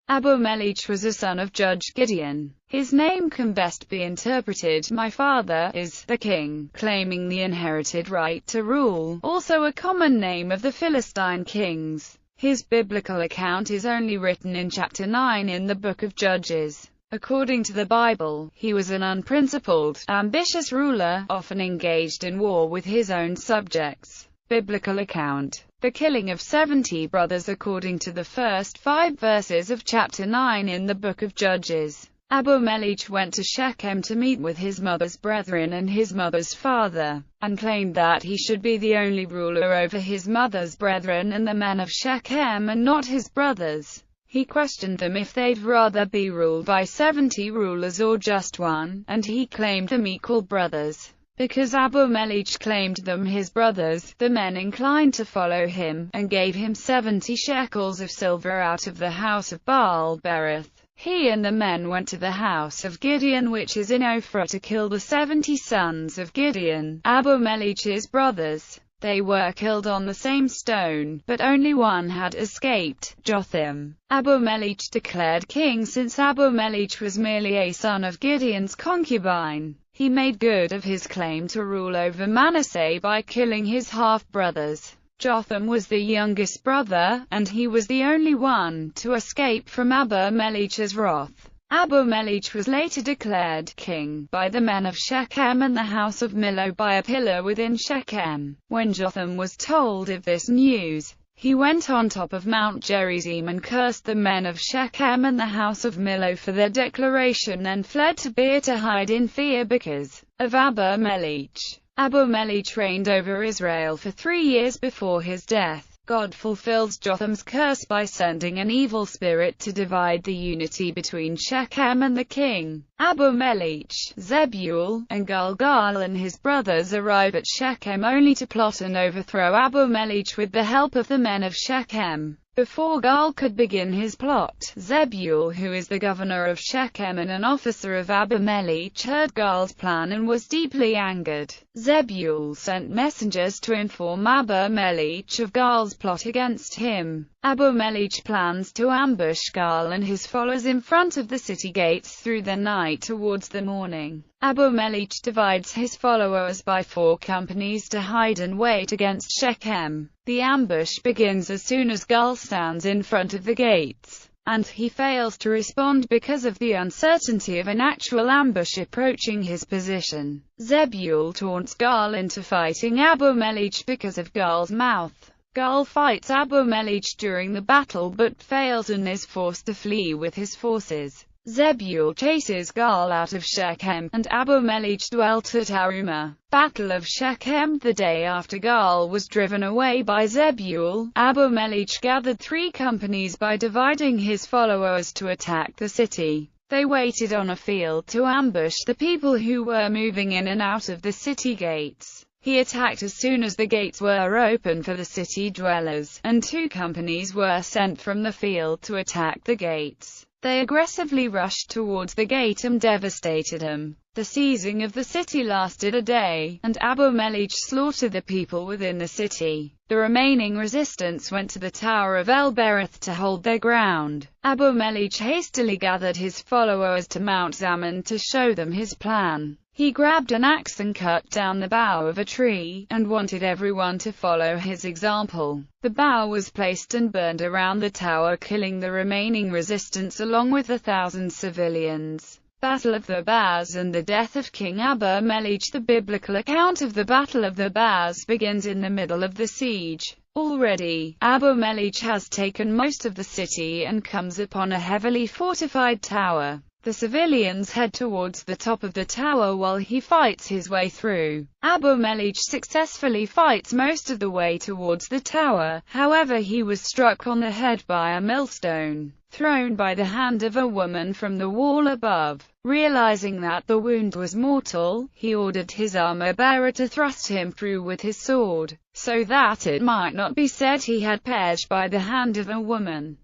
Abimelech was a son of Judge Gideon. His name can best be interpreted, "My father is the king," claiming the inherited right to rule, also a common name of the Philistine kings. His biblical account is only written in chapter 9 in the book of Judges. According to the Bible, he was an unprincipled, ambitious ruler, often engaged in war with his own subjects. Biblical account: the killing of 70 brothers according to the first 5 verses of chapter 9 in the book of Judges. Abimelech went to Shechem to meet with his mother's brethren and his mother's father, and claimed that he should be the only ruler over his mother's brethren and the men of Shechem and not his brothers. He questioned them if they'd rather be ruled by 70 rulers or just one, and he claimed them equal brothers. Because Abimelech claimed them his brothers, the men inclined to follow him, and gave him 70 shekels of silver out of the house of Baal-berith. He and the men went to the house of Gideon, which is in Ophrah, to kill the 70 sons of Gideon, Abimelech's brothers. They were killed on the same stone, but only one had escaped, Jotham. Abimelech declared king since Abimelech was merely a son of Gideon's concubine. He made good of his claim to rule over Manasseh by killing his half-brothers. Jotham was the youngest brother, and he was the only one to escape from Abimelech's wrath. Abimelech was later declared king by the men of Shechem and the house of Millo by a pillar within Shechem. When Jotham was told of this news, he went on top of Mount Gerizim and cursed the men of Shechem and the house of Millo for their declaration, and fled to Beer to hide in fear because of Abimelech. Abimelech reigned over Israel for 3 years before his death. God fulfilled Jotham's curse by sending an evil spirit to divide the unity between Shechem and the king. Abimelech, Zebul, and Gilgal and his brothers arrive at Shechem only to plot and overthrow Abimelech with the help of the men of Shechem. Before Gal could begin his plot, Zebul, who is the governor of Shechem and an officer of Abimelech, heard Gal's plan and was deeply angered. Zebul sent messengers to inform Abimelech of Gal's plot against him. Abimelech plans to ambush Gal and his followers in front of the city gates through the night towards the morning. Abimelech divides his followers by 4 companies to hide and wait against Shechem. The ambush begins as soon as Gal stands in front of the gates, and he fails to respond because of the uncertainty of an actual ambush approaching his position. Zebul taunts Gal into fighting Abimelech because of Gal's mouth. Gal fights Abimelech during the battle but fails and is forced to flee with his forces. Zebul chases Gal out of Shechem, and Abimelech dwelt at Arumah. Battle of Shechem. The day after Gal was driven away by Zebul, Abimelech gathered 3 companies by dividing his followers to attack the city. They waited on a field to ambush the people who were moving in and out of the city gates. He attacked as soon as the gates were open for the city dwellers, and 2 companies were sent from the field to attack the gates. They aggressively rushed towards the gate and devastated them. The seizing of the city lasted a day, and Abimelech slaughtered the people within the city. The remaining resistance went to the Tower of El-Berith to hold their ground. Abimelech hastily gathered his followers to Mount Zaman to show them his plan. He grabbed an axe and cut down the bough of a tree, and wanted everyone to follow his example. The bough was placed and burned around the tower, killing the remaining resistance along with 1,000 civilians. Battle of the Baz and the death of King Abimelech. The biblical account of the Battle of the Baz begins in the middle of the siege. Already, Abimelech has taken most of the city and comes upon a heavily fortified tower. The civilians head towards the top of the tower while he fights his way through. Abimelech successfully fights most of the way towards the tower, however he was struck on the head by a millstone, thrown by the hand of a woman from the wall above. Realizing that the wound was mortal, he ordered his armor-bearer to thrust him through with his sword, so that it might not be said he had perished by the hand of a woman.